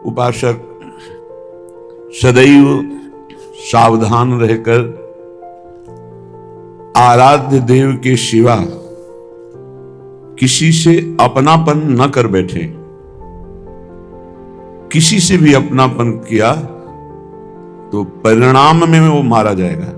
उपासक सदैव सावधान रहकर आराध्य देव के सिवा किसी से अपनापन न कर बैठे। किसी से भी अपनापन किया तो परिणाम में वो मारा जाएगा।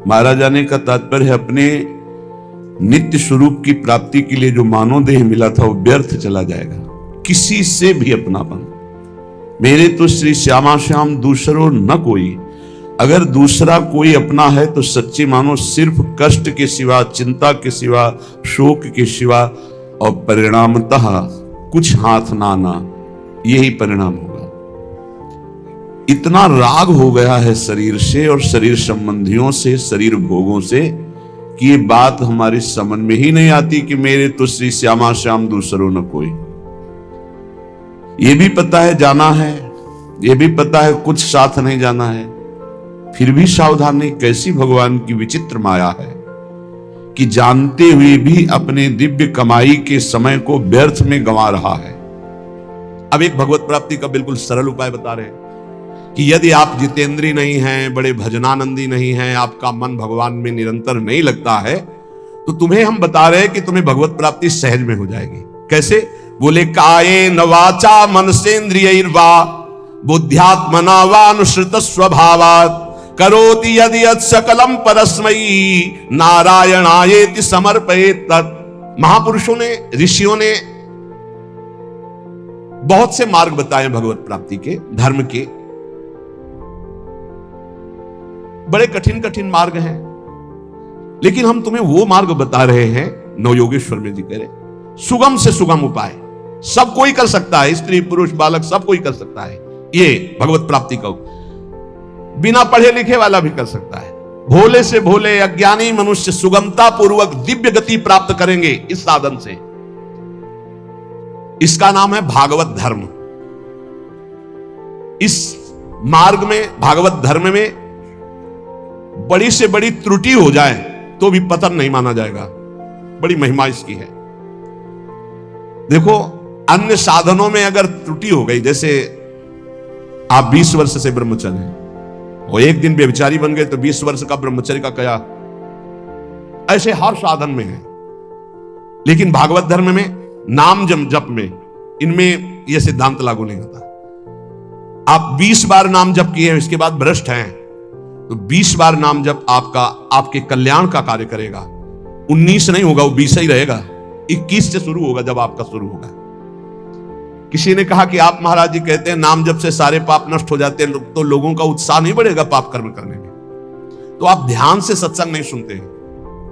मारा जाने का तात्पर्य है अपने नित्य स्वरूप की प्राप्ति के लिए जो मानव देह मिला था वो व्यर्थ चला जाएगा। किसी से भी अपनापन, मेरे तो श्री श्यामा श्याम दूसरो न कोई। अगर दूसरा कोई अपना है तो सच्ची मानो सिर्फ कष्ट के सिवा, चिंता के सिवा, शोक के सिवा और परिणामतः कुछ हाथ ना आना, यही परिणाम होगा। इतना राग हो गया है शरीर से और शरीर संबंधियों से, शरीर भोगों से, कि ये बात हमारी समझ में ही नहीं आती कि मेरे तो श्री श्यामा श्याम दूसरो न कोई। ये भी पता है जाना है, ये भी पता है कुछ साथ नहीं जाना है, फिर भी सावधान नहीं। कैसी भगवान की विचित्र माया है कि जानते हुए भी अपने दिव्य कमाई के समय को व्यर्थ में गंवा रहा है। अब एक भगवत प्राप्ति का बिल्कुल सरल उपाय बता रहे हैं कि यदि आप जितेंद्री नहीं हैं, बड़े भजनानंदी नहीं हैं, आपका मन भगवान में निरंतर नहीं लगता है, तो तुम्हें हम बता रहे हैं कि तुम्हें भगवत प्राप्ति सहज में हो जाएगी। कैसे? बोले काये न वाचा मनसेन्द्रियैर्वा बुद्ध्यात्मना वा अनुसृत स्वभावात् करोति यदि यत् सकलम परस्मै नारायणायेति समर्पयेत् तत्। महापुरुषों ने, ऋषियों ने बहुत से मार्ग बताए भगवत प्राप्ति के, धर्म के। बड़े कठिन कठिन मार्ग हैं, लेकिन हम तुम्हें वो मार्ग बता रहे हैं, नवयोगेश्वर में जी कह रहे, सुगम से सुगम उपाय। सब कोई कर सकता है, स्त्री पुरुष बालक सब कोई कर सकता है। ये भगवत प्राप्ति का बिना पढ़े लिखे वाला भी कर सकता है। भोले से भोले अज्ञानी मनुष्य सुगमता पूर्वक दिव्य गति प्राप्त करेंगे इस साधन से। इसका नाम है भागवत धर्म। इस मार्ग में, भागवत धर्म में बड़ी से बड़ी त्रुटि हो जाए तो भी पतन नहीं माना जाएगा। बड़ी महिमा इसकी है। देखो, अन्य साधनों में अगर त्रुटि हो गई, जैसे आप 20 वर्ष से ब्रह्मचर्य हैं और एक दिन व्यभिचारी बन गए तो 20 वर्ष का ब्रह्मचर्य का क्या? ऐसे हर साधन में है। लेकिन भागवत धर्म में, नाम जप में, इनमें यह सिद्धांत लागू नहीं होता। आप 20 बार नाम जप किए हैं, इसके बाद भ्रष्ट हैं, तो 20 बार नाम जप आपके कल्याण का कार्य करेगा। 19 नहीं होगा, वो 20 ही रहेगा। 21 से शुरू होगा जब आपका शुरू होगा। किसी ने कहा कि आप महाराज जी कहते हैं नाम जप से सारे पाप नष्ट हो जाते हैं, तो लोगों का उत्साह नहीं बढ़ेगा पाप कर्म करने में। तो आप ध्यान से सत्संग नहीं सुनते हैं,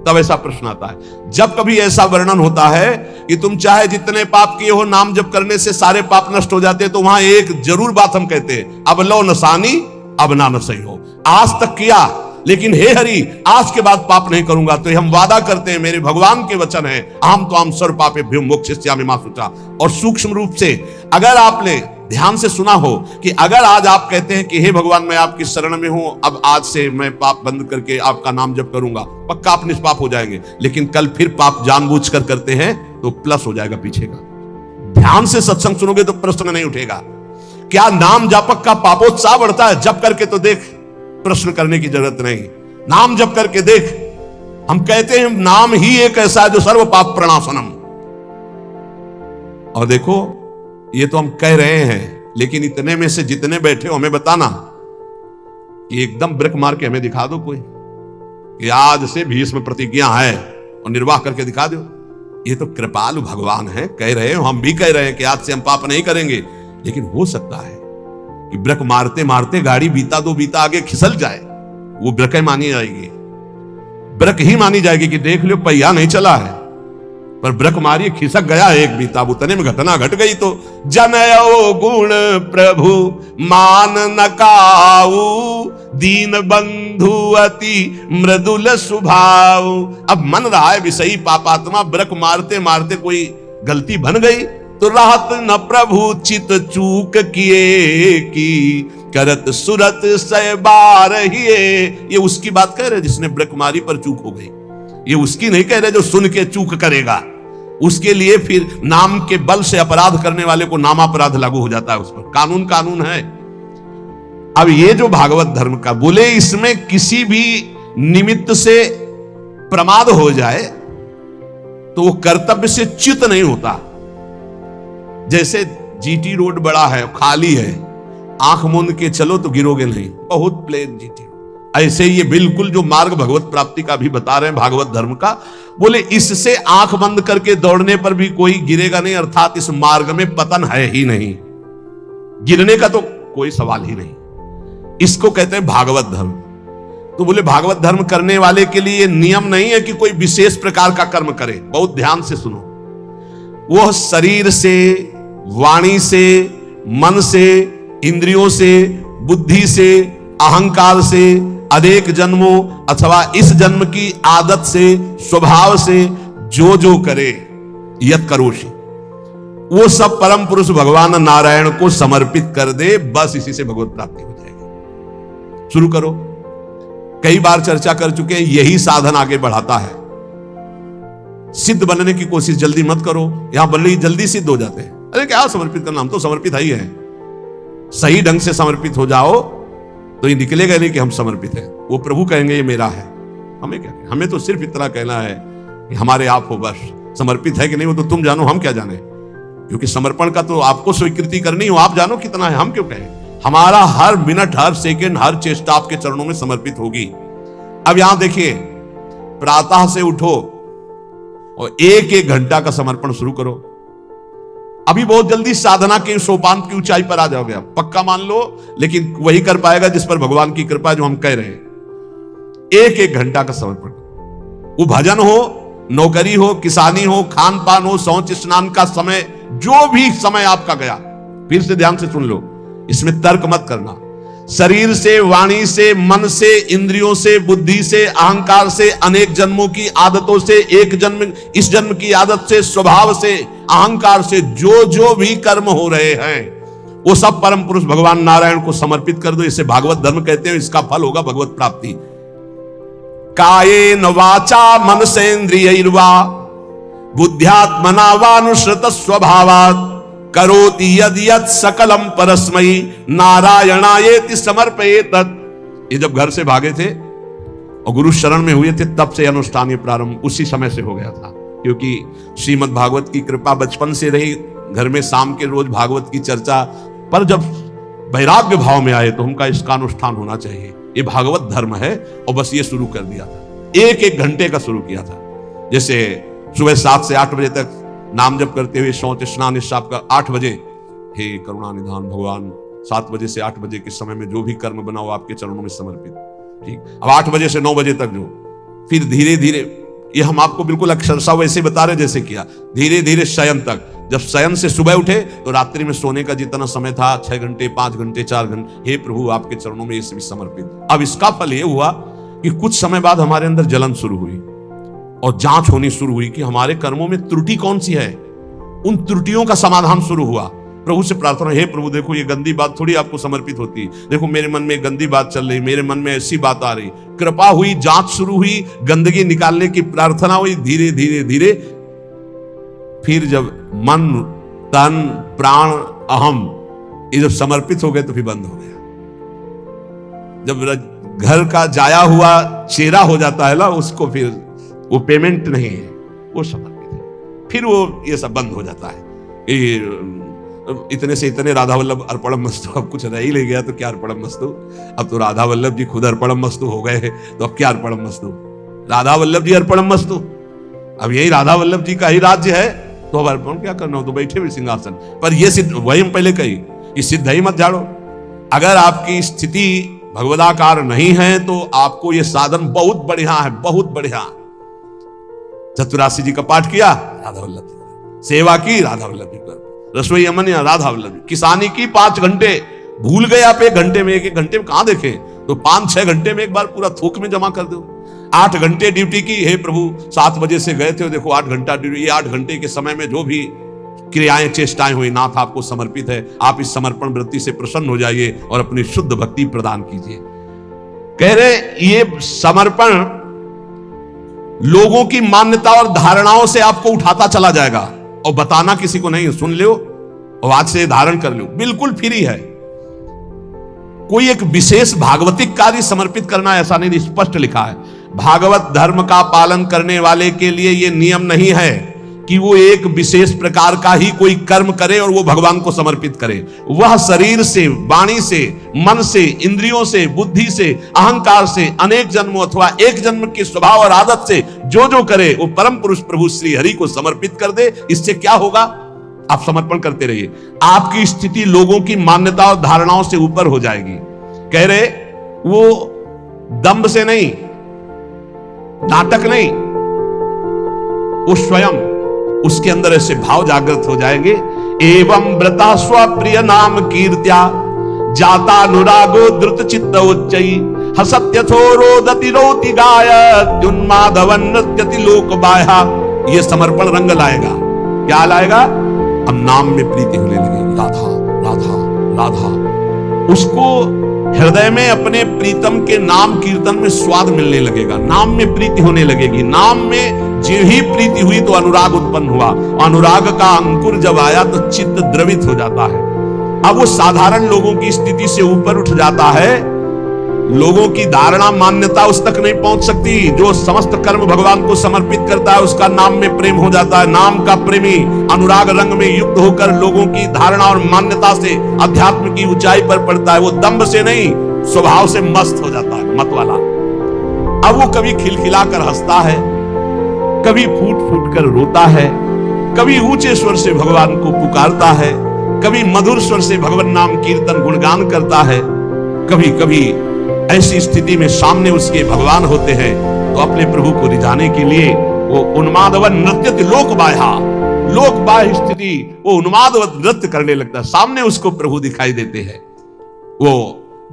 तब ऐसा प्रश्न आता है। जब कभी ऐसा वर्णन होता है कि तुम चाहे जितने पाप किए हो, नाम जप करने से सारे पाप नष्ट हो जाते हैं, तो वहां एक जरूर बात हम कहते हैं, अब लो नसानी अब ना सही हो। आज तक किया, लेकिन हे हरि आज के बाद पाप नहीं करूंगा। तो हम वादा करते हैं, मेरे भगवान के वचन है, अहम तो हम सर्व पापेभ्यो मोक्षयिष्यामि मा शुचा। और सूक्ष्म रूप से अगर आपने ध्यान से सुना हो कि अगर आज आप कहते हैं कि हे भगवान मैं आपकी शरण में हूं, अब आज से मैं पाप बंद करके आपका नाम जप करूंगा, पक्का आप निष्पाप हो जाएंगे। लेकिन कल फिर पाप जानबूझकर करते हैं तो प्लस हो जाएगा पीछे का। ध्यान से सत्संग सुनोगे तो प्रश्न नहीं उठेगा। क्या नाम जापक का पापोत्साह बढ़ता है? जप करके तो देख, प्रश्न करने की जरूरत नहीं। नाम जप करके देख। हम कहते हैं नाम ही एक ऐसा है जो सर्व पाप प्रणाशनम। और देखो, ये तो हम कह रहे हैं, लेकिन इतने में से जितने बैठे हो हमें बताना कि एकदम ब्रेक मार के हमें दिखा दो कोई कि आज से भीष्म प्रतिज्ञा है और निर्वाह करके दिखा दो। ये तो कृपालु भगवान है, कह रहे हो, हम भी कह रहे हैं कि आज से हम पाप नहीं करेंगे। लेकिन हो सकता है कि ब्रेक मारते मारते गाड़ी बीता दो बीता आगे खिसल जाए, वो ब्रेक मानी जाएगी, ब्रेक ही मानी जाएगी कि देख लो पहिया नहीं चला है, पर ब्रेक मारी खिसक गया एक बीता, उतने में घटना घट गई। तो जनयो गुण प्रभु मान नकाऊ दीन बंधु अति मृदुल स्वभाव। अब मन रहा है विषयी पापात्मा, ब्रेक मारते मारते कोई गलती बन गई तो राहत न प्रभु चित चूक किए की करत सुरत सय बार हिए। ये उसकी बात कह रहे जिसने ब्रेक मारी पर चूक हो गई, ये उसकी नहीं कह रहे जो सुन के चूक करेगा। उसके लिए फिर नाम के बल से अपराध करने वाले को नामापराध लागू हो जाता है उस पर। कानून कानून है। अब ये जो भागवत धर्म का बोले, इसमें किसी भी निमित्त से प्रमाद हो जाए तो वो कर्तव्य से च्युत नहीं होता। जैसे जीटी रोड बड़ा है, खाली है, आंख मूंद के चलो तो गिरोगे नहीं, बहुत प्लेन जीटी। ऐसे ये बिल्कुल जो मार्ग भगवत प्राप्ति का भी बता रहे हैं भागवत धर्म का, बोले इससे आंख बंद करके दौड़ने पर भी कोई गिरेगा नहीं, अर्थात इस मार्ग में पतन है ही नहीं, गिरने का तो कोई सवाल ही नहीं। इसको कहते हैं भागवत धर्म। तो बोले भागवत धर्म करने वाले के लिए नियम नहीं है कि कोई विशेष प्रकार का कर्म करे। बहुत ध्यान से सुनो, वो शरीर से, वाणी से, मन से, इंद्रियों से, बुद्धि से, अहंकार से, अनेक जन्मों अथवा इस जन्म की आदत से, स्वभाव से जो जो करे यत करोषि, वो सब परम पुरुष भगवान नारायण को समर्पित कर दे, बस इसी से भगवत प्राप्ति हो जाएगी। शुरू करो। कई बार चर्चा कर चुके हैं, यही साधन आगे बढ़ाता है। सिद्ध बनने की कोशिश जल्दी मत करो, यहां बल्कि जल्दी सिद्ध हो जाते हैं। अरे क्या समर्पित करना, हम तो समर्पित ही हैं। सही ढंग से समर्पित हो जाओ तो ये निकलेगा नहीं कि हम समर्पित हैं। वो प्रभु कहेंगे ये मेरा है। हमें क्या, हमें तो सिर्फ इतना कहना है कि हमारे आप हो, बस। समर्पित है कि नहीं वो तो तुम जानो, हम क्या जाने। क्योंकि समर्पण का तो आपको स्वीकृति करनी हो, आप जानो कितना है, हम क्यों कहें। हमारा हर मिनट, हर सेकंड, हर चेष्टा आपके चरणों में समर्पित होगी। अब यहां देखिए, प्रातः से उठो और एक एक घंटा का समर्पण शुरू करो। अभी बहुत जल्दी साधना के सोपान की ऊंचाई पर आ जाओगे आप, पक्का मान लो। लेकिन वही कर पाएगा जिस पर भगवान की कृपा, जो हम कह रहे हैं। एक एक घंटा का समर्पण, वो भजन हो, नौकरी हो, किसानी हो, खान पान हो, शौच स्नान का समय, जो भी समय आपका गया, फिर से ध्यान से सुन लो, इसमें तर्क मत करना। शरीर से, वाणी से, मन से, इंद्रियों से, बुद्धि से, अहंकार से, अनेक जन्मों की आदतों से, एक जन्म, इस जन्म की आदत से, स्वभाव से, अहंकार से जो जो भी कर्म हो रहे हैं, वो सब परम पुरुष भगवान नारायण को समर्पित कर दो। इसे भागवत धर्म कहते हैं। इसका फल होगा भगवत प्राप्ति। कायेन वाचा मनसेन्द्रियैर्वा बुद्ध्यात्मना वानुसृत स्वभावात् करोति यद यद सकलम परस्मै नारायणायेति समर्पयेत। ये जब घर से भागे थे और गुरु शरण में हुए थे, तब से अनुष्ठान ये प्रारंभ उसी समय से हो गया था। क्योंकि श्रीमद् भागवत की कृपा बचपन से रही, घर में शाम के रोज भागवत की चर्चा। पर जब वैराग्य भाव में आए तो हमका इसका अनुष्ठान होना चाहिए, ये भागवत धर्म है। और बस ये शुरू कर दिया था, एक एक घंटे का शुरू किया था। जैसे सुबह 7 से 8 बजे तक नाम जप करते हुए शौच स्नान इस का 8 बजे, हे करुणा निधान भगवान, 7 बजे से 8 बजे के समय में जो भी कर्म बनाओ आपके चरणों में समर्पित। ठीक, अब 8 बजे से 9 बजे तक जो, फिर धीरे धीरे, ये हम आपको बिल्कुल अक्षरशः वैसे बता रहे जैसे किया, धीरे धीरे शयन तक। जब शयन से सुबह उठे तो रात्रि में सोने का जितना समय था, 6 घंटे, 5 घंटे, 4 घंटे, हे प्रभु आपके चरणों में इसे भी समर्पित। अब इसका फल ये हुआ कि कुछ समय बाद हमारे अंदर जलन शुरू हुई और जांच होनी शुरू हुई कि हमारे कर्मों में त्रुटि कौन सी है। उन त्रुटियों का समाधान शुरू हुआ। प्रभु से प्रार्थना, हे प्रभु देखो ये गंदी बात थोड़ी आपको समर्पित होती, देखो मेरे मन में गंदी बात चल रही, मेरे मन में ऐसी बात आ रही। कृपा हुई, जांच शुरू हुई, गंदगी निकालने की प्रार्थना हुई। धीरे धीरे धीरे फिर जब मन, तन, प्राण, अहम ये जब समर्पित हो गए तो फिर बंद हो गया। जब घर का जाया हुआ चेहरा हो जाता है ना, उसको फिर वो पेमेंट नहीं है, वो समर्पित है, फिर वो ये सब बंद हो जाता है। इतने से इतने राधा वल्लभ अर्पणम मस्तु, अब कुछ रह ही ले गया तो क्या अर्पणम मस्तु। अब तो राधा वल्लभ जी खुद अर्पणम मस्तु हो गए, तो अब क्या अर्पणम मस्तु, राधा वल्लभ जी अर्पणम मस्तु। अब यही राधा वल्लभ जी का ही राज्य है, तो अब अर्पण क्या करना हो, तो बैठे हुए सिंहासन पर। ये सिद्ध, वही हम पहले कही कि सिद्ध ही मत झाड़ो। अगर आपकी स्थिति भगवदाकार नहीं है तो आपको ये साधन बहुत बढ़िया है, बहुत बढ़िया। चतुरासी जी का पाठ किया, राधा वल्लभ जी, सेवा की, राधा वल्लभ जी पर, रसोई अमन या राधा वल्लभ, किसानी की 5 घंटे, भूल गए आप 1 घंटे में, 1 घंटे में कहां देखे, तो 5-6 घंटे में एक बार पूरा थोक में जमा कर दो। 8 घंटे ड्यूटी की, हे प्रभु 7 बजे से गए थे, देखो 8 घंटा ड्यूटी। ये 8 घंटे के समय में जो भी क्रियाएं, चेष्टाएं हुई, नाथ आपको समर्पित है। आप इस समर्पण वृत्ति से प्रसन्न हो जाइए और अपनी शुद्ध भक्ति प्रदान कीजिए। कह रहे ये समर्पण लोगों की मान्यता और धारणाओं से आपको उठाता चला जाएगा और बताना किसी को नहीं, सुन लो और आज से धारण कर लो, बिल्कुल फ्री है। कोई एक विशेष भागवतिक कार्य समर्पित करना ऐसा नहीं, स्पष्ट लिखा है। भागवत धर्म का पालन करने वाले के लिए यह नियम नहीं है कि वो एक विशेष प्रकार का ही कोई कर्म करे और वो भगवान को समर्पित करे। वह शरीर से, वाणी से, मन से, इंद्रियों से, बुद्धि से, अहंकार से, अनेक जन्मों अथवा एक जन्म के स्वभाव और आदत से जो जो करे वो परम पुरुष प्रभु श्री हरि को समर्पित कर दे। इससे क्या होगा? आप समर्पण करते रहिए, आपकी स्थिति लोगों की मान्यता और धारणाओं से ऊपर हो जाएगी। कह रहे वो दंभ से नहीं, नाटक नहीं, वो स्वयं उसके अंदर ऐसे भाव जागृत हो जाएंगे। एवं व्रता स्वप्रिय नाम कीर्त्या जाता अनुरागो द्रुत चित्त उच्चई हसत्यथो रोदति रोति गायत उन्मादवन नृत्यति लोक बाह्या। ये समर्पण रंग लाएगा। क्या लाएगा? अब नाम में प्रीति होने लगेगी, राधा राधा राधा। उसको हृदय में अपने प्रीतम के नाम कीर्तन में स्वाद मिलने लगेगा, नाम में प्रीति होने लगेगी। नाम में जो ही प्रीति हुई तो अनुराग उत्पन्न हुआ, अनुराग का अंकुर जब आया तो चित्त द्रवित हो जाता है। अब वो साधारण लोगों की स्थिति से ऊपर उठ जाता है। लोगों की धारणा मान्यता उस तक नहीं पहुंच सकती। जो समस्त कर्म भगवान को समर्पित करता है उसका नाम में प्रेम हो जाता है। नाम का प्रेमी अनुराग रंग में युक्त होकर लोगों की धारणा और मान्यता से अध्यात्म की ऊंचाई पर पड़ता है। वो दंभ से नहीं, स्वभाव से मस्त हो जाता है, मत वाला। अब वो कभी खिलखिला कर हंसता है, कभी फूट फूट कर रोता है, कभी ऊंचे स्वर से भगवान को पुकारता है, कभी मधुर स्वर से भगवान नाम कीर्तन गुणगान करता है। कभी कभी ऐसी स्थिति में सामने उसके भगवान होते हैं तो अपने प्रभु को रिझाने के लिए वो उन्मादवन नृत्यति लोक बाह्या, लोक बाह्य स्थिति वो उन्मादवत नृत्य करने लगता है। सामने उसको प्रभु दिखाई देते हैं, वो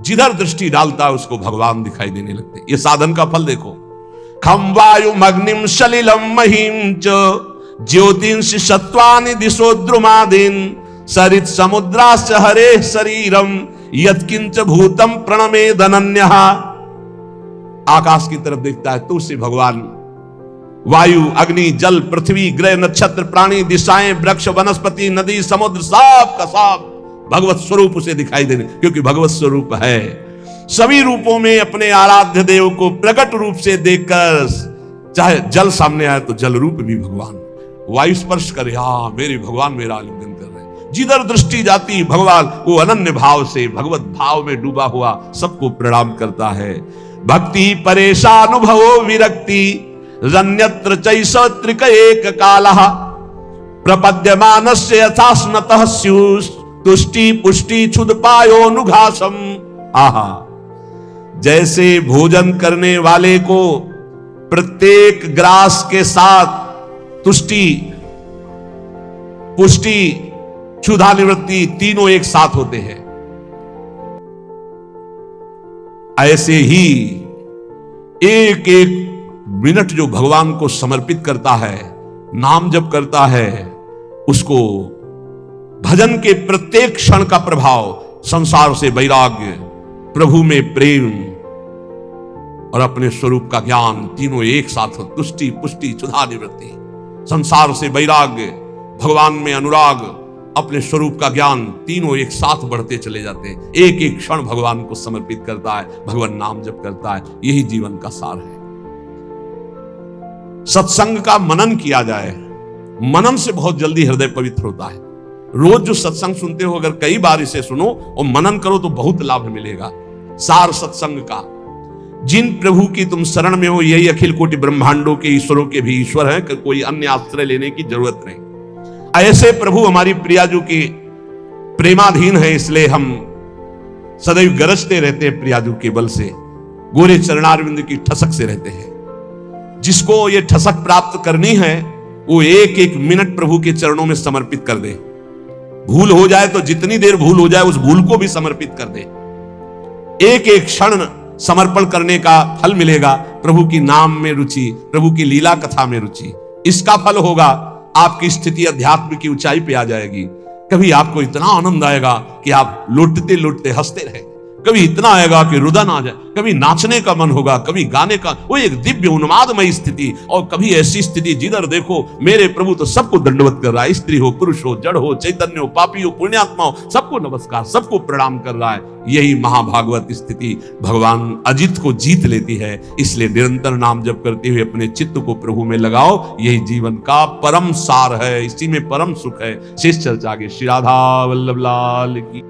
जिधर दृष्टि डालता है उसको भगवान दिखाई देने लगते हैं। ये साधन का फल देखो। खम वायुम अग्निम सलिलम महिम च ज्योतिंष सत्वानि दिशो द्रुमादीन सरित समुद्रास्य हरे शरीरम यत्किंच भूतम प्रणमे धनन्यः। आकाश की तरफ देखता है तो उसे भगवान वायु, अग्नि, जल, पृथ्वी, ग्रह, नक्षत्र, प्राणी, दिशाएं, वृक्ष, वनस्पति, नदी, समुद्र, सब का सब भगवत स्वरूप उसे दिखाई देने, क्योंकि भगवत स्वरूप है। सभी रूपों में अपने आराध्य देव को प्रकट रूप से देखकर, चाहे जल सामने आए तो जल रूप भी भगवान, वायु स्पर्श करे, हाँ मेरे भगवान मेरा आलिंगन कर रहे हैं। जिधर दृष्टि जाती भगवान वो अनन्य भाव से भगवत भाव में डूबा हुआ सबको प्रणाम करता है। भक्ति परेशानुभवो विरक्ति रन्यत्र चैष त्रिक एक कालः प्रपद्यमानस्य यथा स्नतः स्युस् तुष्टि पुष्टि क्षुद पायोनुघासम। आहा, जैसे भोजन करने वाले को प्रत्येक ग्रास के साथ तुष्टि, पुष्टि, क्षुधा निवृत्ति तीनों एक साथ होते हैं, ऐसे ही एक एक मिनट जो भगवान को समर्पित करता है, नाम जप करता है, उसको भजन के प्रत्येक क्षण का प्रभाव, संसार से वैराग्य, प्रभु में प्रेम और अपने स्वरूप का ज्ञान तीनों एक साथ हो। तुष्टि, पुष्टि, क्षुधा निवृत्ति, संसार से वैराग्य, भगवान में अनुराग, अपने स्वरूप का ज्ञान, तीनों एक साथ बढ़ते चले जाते हैं। एक एक क्षण भगवान को समर्पित करता है, भगवान नाम जप करता है। यही जीवन का सार है। सत्संग का मनन किया जाए, मनन से बहुत जल्दी हृदय पवित्र होता है। रोज जो सत्संग सुनते हो अगर कई बार इसे सुनो और मनन करो तो बहुत लाभ मिलेगा। सार सत्संग का, जिन प्रभु की तुम शरण में हो यही अखिल कोटि ब्रह्मांडों के ईश्वरों के भी ईश्वर हैं, कोई अन्य आश्रय लेने की जरूरत नहीं। ऐसे प्रभु हमारी प्रियाजू के प्रेमाधीन है, इसलिए हम सदैव गरजते रहते हैं प्रियाजू के बल से, गोरे चरणारविंद की ठसक से रहते हैं। जिसको ये ठसक प्राप्त करनी है वो एक एक मिनट प्रभु के चरणों में समर्पित कर दे। भूल हो जाए तो जितनी देर भूल हो जाए उस भूल को भी समर्पित कर दे। एक एक क्षण समर्पण करने का फल मिलेगा। प्रभु की नाम में रुचि, प्रभु की लीला कथा में रुचि, इसका फल होगा आपकी स्थिति अध्यात्म की ऊंचाई पे आ जाएगी। कभी आपको इतना आनंद आएगा कि आप लौटते लौटते हंसते रहेंगे। कभी इतना आएगा कि रुदन आ जाए, कभी नाचने का मन होगा, कभी गाने का, वो एक दिव्य उन्मादमयी स्थिति। और कभी ऐसी स्थिति जिधर देखो मेरे प्रभु तो सबको दंडवत कर रहा है, स्त्री हो, पुरुष हो, जड़ हो, चैतन्य हो, पापी हो, पुण्यात्मा हो, सबको नमस्कार, सबको प्रणाम कर रहा है। यही महाभागवत स्थिति भगवान अजित को जीत लेती है। इसलिए निरंतर नाम जप करते हुए अपने चित्त को प्रभु में लगाओ, यही जीवन का परम सार है, इसी में परम सुख है। शेष चर्चा आगे। श्री राधा वल्लभ लाल की।